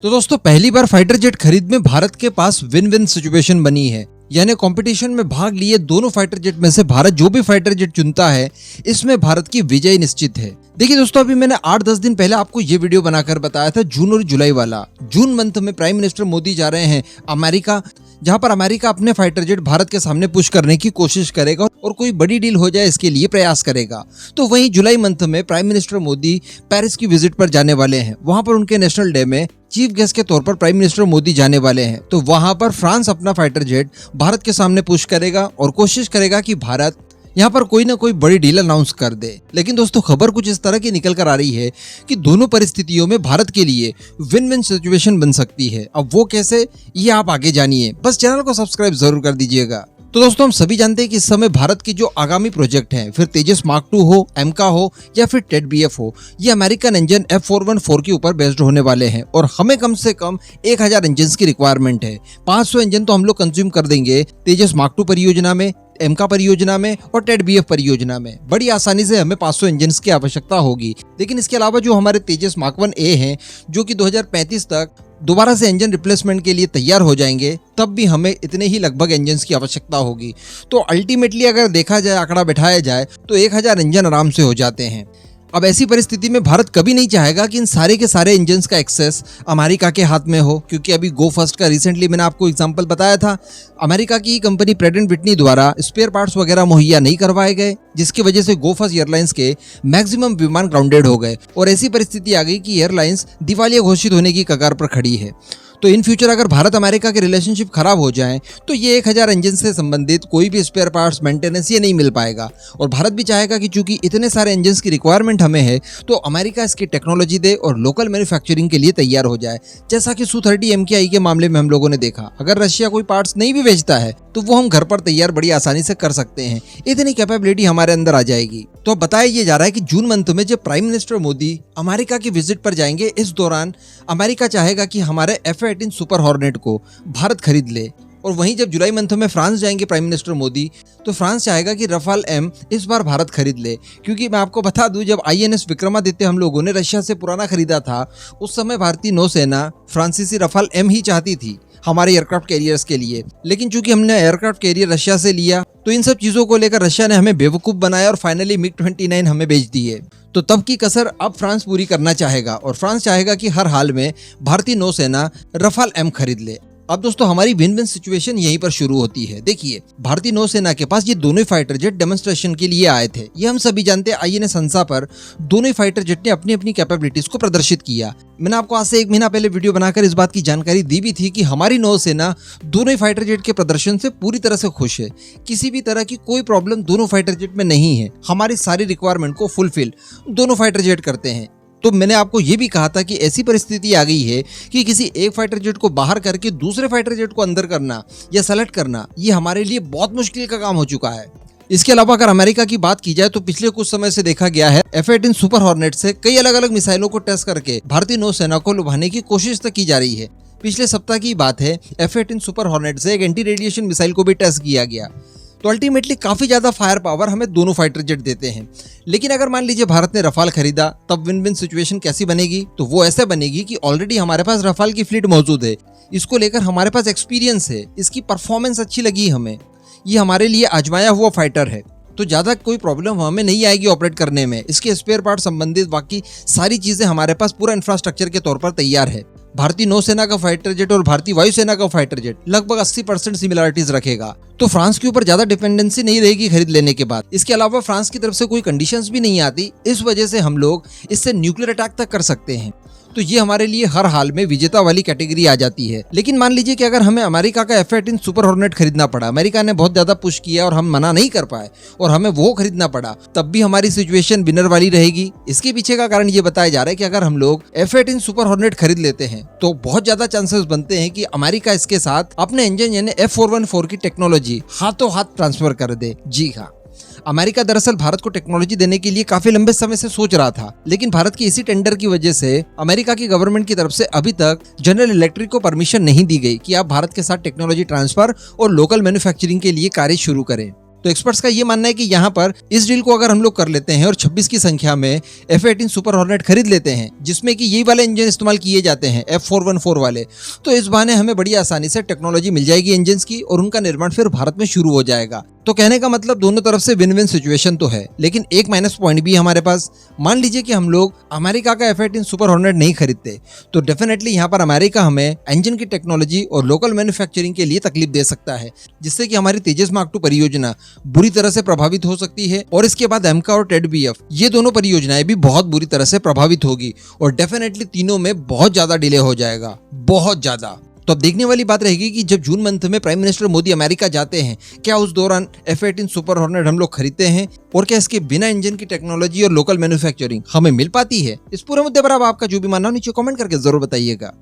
तो दोस्तों पहली बार फाइटर जेट खरीद में भारत के पास विन विन सिचुएशन बनी है। यानी कंपटीशन में भाग लिए दोनों फाइटर जेट में से भारत जो भी फाइटर जेट चुनता है इसमें भारत की विजय निश्चित है। देखिए दोस्तों, अभी मैंने 8-10 दिन पहले आपको ये वीडियो बनाकर बताया था जून और जुलाई वाला। जून मंथ में प्राइम मिनिस्टर मोदी जा रहे हैं अमेरिका, जहां पर अमेरिका अपने फाइटर जेट भारत के सामने पुश करने की कोशिश करेगा और कोई बड़ी डील हो जाए इसके लिए प्रयास करेगा। तो वहीं जुलाई मंथ में प्राइम मिनिस्टर मोदी पेरिस की विजिट पर जाने वाले हैं। वहां पर उनके नेशनल डे में चीफ गेस्ट के तौर पर प्राइम मिनिस्टर मोदी जाने वाले हैं। तो वहां पर फ्रांस अपना फाइटर जेट भारत के सामने पुश करेगा और कोशिश करेगा कि भारत यहाँ पर कोई ना कोई बड़ी डील अनाउंस कर दे। लेकिन दोस्तों खबर कुछ इस तरह की निकल कर आ रही है कि दोनों परिस्थितियों में भारत के लिए विन विन सिचुएशन बन सकती है। अब वो कैसे, ये आप आगे जानिए। बस चैनल को सब्सक्राइब जरूर कर दीजिएगा। तो दोस्तों हम सभी जानते हैं कि इस समय भारत की जो आगामी प्रोजेक्ट हैं, फिर तेजस मार्क 2 हो, एमका हो या फिर टेड बीएफ हो, ये अमेरिकन इंजन F414 के ऊपर बेस्ड होने वाले हैं और हमें कम से कम 1000 इंजन की रिक्वायरमेंट है। 500 इंजन तो हम लोग कंज्यूम कर देंगे तेजस मार्क 2 परियोजना में, एमका परियोजना में और टेड बीएफ परियोजना में। बड़ी आसानी से हमें 500 इंजन की आवश्यकता होगी। लेकिन इसके अलावा जो हमारे तेजस मार्क 1A हैं, जो कि 2035 तक दोबारा से इंजन रिप्लेसमेंट के लिए तैयार हो जाएंगे, तब भी हमें इतने ही लगभग इंजन की आवश्यका होगी। तो अल्टीमेटली अगर देखा जाए, आंकड़ा बैठाया जाए, तो 1000 इंजन आराम से हो जाते हैं। अब ऐसी परिस्थिति में भारत कभी नहीं चाहेगा कि इन सारे के सारे इंजन्स का एक्सेस अमेरिका के हाथ में हो, क्योंकि अभी गो फर्स्ट का रिसेंटली मैंने आपको एग्जांपल बताया था, अमेरिका की कंपनी प्रेट एंड विटनी द्वारा स्पेयर पार्ट्स वगैरह मुहैया नहीं करवाए गए, जिसकी वजह से गो फर्स्ट एयरलाइंस के मैक्सिमम विमान ग्राउंडेड हो गए और ऐसी परिस्थिति आ गई कि एयरलाइंस दिवालिया घोषित होने की कगार पर खड़ी है। तो इन फ्यूचर अगर भारत अमेरिका के रिलेशनशिप खराब हो जाए तो ये 1000 इंजन से संबंधित कोई भी स्पेयर पार्ट्स, मेंटेनेंस ये नहीं मिल पाएगा। और भारत भी चाहेगा कि चूंकि इतने सारे इंजन की रिक्वायरमेंट हमें है, तो अमेरिका इसकी टेक्नोलॉजी दे और लोकल मैन्युफैक्चरिंग के लिए तैयार हो जाए। जैसा कि Su-30 MKI के मामले में हम लोगों ने देखा, अगर रशिया कोई पार्ट्स नहीं भी बेचता है तो वो हम घर पर तैयार बड़ी आसानी से कर सकते हैं। इतनी कैपेबिलिटी हमारे अंदर आ जाएगी। तो बताया ये जा रहा है कि जून मंथ में जब प्राइम मिनिस्टर मोदी अमेरिका की विजिट पर जाएंगे, इस दौरान अमेरिका चाहेगा कि हमारे F-18 सुपर हॉर्नेट को भारत खरीद ले। और वहीं जब जुलाई मंथ में फ्रांस जाएंगे प्राइम मिनिस्टर मोदी, तो फ्रांस चाहेगा कि रफाल M इस बार भारत खरीद ले। क्योंकि मैं आपको बता दूं, जब INS विक्रमादित्य हम लोगों ने रशिया से पुराना खरीदा था, उस समय भारतीय नौसेना फ्रांसीसी रफाल M ही चाहती थी हमारे एयरक्राफ्ट कैरियर्स के लिए। लेकिन चूंकि हमने एयरक्राफ्ट कैरियर रशिया से लिया, तो इन सब चीजों को लेकर रशिया ने हमें बेवकूफ बनाया और फाइनली MiG-29 हमें बेच दी है। तो तब की कसर अब फ्रांस पूरी करना चाहेगा और फ्रांस चाहेगा कि हर हाल में भारतीय नौसेना रफाल M खरीद ले। अब दोस्तों हमारी विन विन सिचुएशन यहीं पर शुरू होती है। देखिए, भारतीय नौसेना के पास ये दोनों फाइटर जेट डेमोन्स्ट्रेशन के लिए आए थे। ये हम सभी जानते हैं, INS हंसा पर दोनों फाइटर जेट ने अपनी अपनी कैपेबिलिटीज को प्रदर्शित किया। मैंने आपको आज से 1 महीना पहले वीडियो बनाकर इस बात की जानकारी दी भी थी कि हमारी नौसेना दोनों फाइटर जेट के प्रदर्शन से पूरी तरह से खुश है। किसी भी तरह की कोई प्रॉब्लम दोनों फाइटर जेट में नहीं है। हमारी सारी रिक्वायरमेंट को फुलफिल दोनों फाइटर जेट करते हैं। तो मैंने आपको ये भी कहा था कि ऐसी परिस्थिति आ गई है कि किसी एक फाइटर जेट को बाहर करके दूसरे फाइटर जेट को अंदर करना या सेलेक्ट करना, ये हमारे लिए बहुत मुश्किल का काम हो चुका है। इसके अलावा अगर अमेरिका की बात की जाए तो पिछले कुछ समय से देखा गया है, F-18 सुपर हॉर्नेट से कई अलग अलग मिसाइलों को टेस्ट करके भारतीय नौसेना को लुभाने की कोशिश तक की जा रही है। पिछले सप्ताह की बात है, F-18 सुपर हॉर्नेट से एक एंटी रेडिएशन मिसाइल को भी टेस्ट किया गया। तो अल्टीमेटली काफी ज्यादा फायर पावर हमें दोनों फाइटर जेट देते हैं। लेकिन अगर मान लीजिए भारत ने रफाल खरीदा, तब विन विन सिचुएशन कैसी बनेगी? तो वो ऐसे बनेगी कि ऑलरेडी हमारे पास रफाल की फ्लीट मौजूद है, इसको लेकर हमारे पास एक्सपीरियंस है, इसकी परफॉर्मेंस अच्छी लगी हमें, ये हमारे लिए आजमाया हुआ फाइटर है, तो ज्यादा कोई प्रॉब्लम हमें नहीं आएगी ऑपरेट करने में। इसके स्पेयर पार्ट संबंधित बाकी सारी चीजें हमारे पास पूरा इंफ्रास्ट्रक्चर के तौर पर तैयार है। भारतीय नौसेना का फाइटर जेट और भारतीय वायुसेना का फाइटर जेट लगभग 80% सिमिलरिटीज रखेगा। तो फ्रांस के ऊपर ज्यादा डिपेंडेंसी नहीं रहेगी खरीद लेने के बाद। इसके अलावा फ्रांस की तरफ से कोई कंडीशंस भी नहीं आती, इस वजह से हम लोग इससे न्यूक्लियर अटैक तक कर सकते हैं। तो ये हमारे लिए हर हाल में विजेता वाली कैटेगरी आ जाती है। लेकिन मान लीजिए कि अगर हमें अमेरिका का F-18 सुपर हॉर्नेट खरीदना पड़ा, अमेरिका ने बहुत ज्यादा पुश किया और हम मना नहीं कर पाए और हमें वो खरीदना पड़ा, तब भी हमारी सिचुएशन विनर वाली रहेगी। इसके पीछे का कारण ये बताया जा रहा है कि अगर हम लोग F-18 सुपर हॉर्नेट खरीद लेते हैं तो बहुत ज्यादा चांसेस बनते हैं कि अमेरिका इसके साथ अपने इंजन यानी F414 की टेक्नोलॉजी हाथों हाथ ट्रांसफर कर दे। जी हाँ, अमेरिका दरअसल भारत को टेक्नोलॉजी देने के लिए काफी लंबे समय से सोच रहा था, लेकिन भारत की इसी टेंडर की वजह से अमेरिका की गवर्नमेंट की तरफ से अभी तक जनरल इलेक्ट्रिक को परमिशन नहीं दी गई कि आप भारत के साथ टेक्नोलॉजी ट्रांसफर और लोकल मैन्युफैक्चरिंग के लिए कार्य शुरू करें। तो एक्सपर्ट्स का ये मानना है कि यहाँ पर इस डील को अगर हम लोग कर लेते हैं और 26 की संख्या में F-18 सुपर हॉर्नेट खरीद लेते हैं, जिसमें कि यही वाले इंजन इस्तेमाल किए जाते हैं F414 वाले, तो इस बहाने हमें बड़ी आसानी से टेक्नोलॉजी मिल जाएगी इंजन की और उनका निर्माण फिर भारत में शुरू हो जाएगा। तो कहने का मतलब दोनों तरफ से विन विन सिचुएशन तो है, लेकिन एक माइनस पॉइंट भी है हमारे पास। मान लीजिए कि हम लोग अमेरिका का F-18 सुपर हॉर्नेट नहीं खरीदते, तो डेफिनेटली यहाँ पर अमेरिका हमें इंजन की टेक्नोलॉजी और लोकल मैन्युफैक्चरिंग के लिए तकलीफ दे सकता है, जिससे कि हमारी तेजस मार्क 2 परियोजना बुरी तरह से प्रभावित हो सकती है। और इसके बाद एमका और टेड-बीएफ, ये दोनों परियोजनाएं भी बहुत बुरी तरह से प्रभावित होगी और डेफिनेटली तीनों में बहुत ज्यादा डिले हो जाएगा, बहुत ज्यादा। तो अब देखने वाली बात रहेगी कि जब जून मंथ में प्राइम मिनिस्टर मोदी अमेरिका जाते हैं, क्या उस दौरान F-18 सुपर हॉर्नेट हम लोग खरीदते हैं और क्या इसके बिना इंजन की टेक्नोलॉजी और लोकल मैन्युफैक्चरिंग हमें मिल पाती है? इस पूरे मुद्दे पर आप आपका जो भी मानना हो नीचे कमेंट करके जरूर बताइएगा।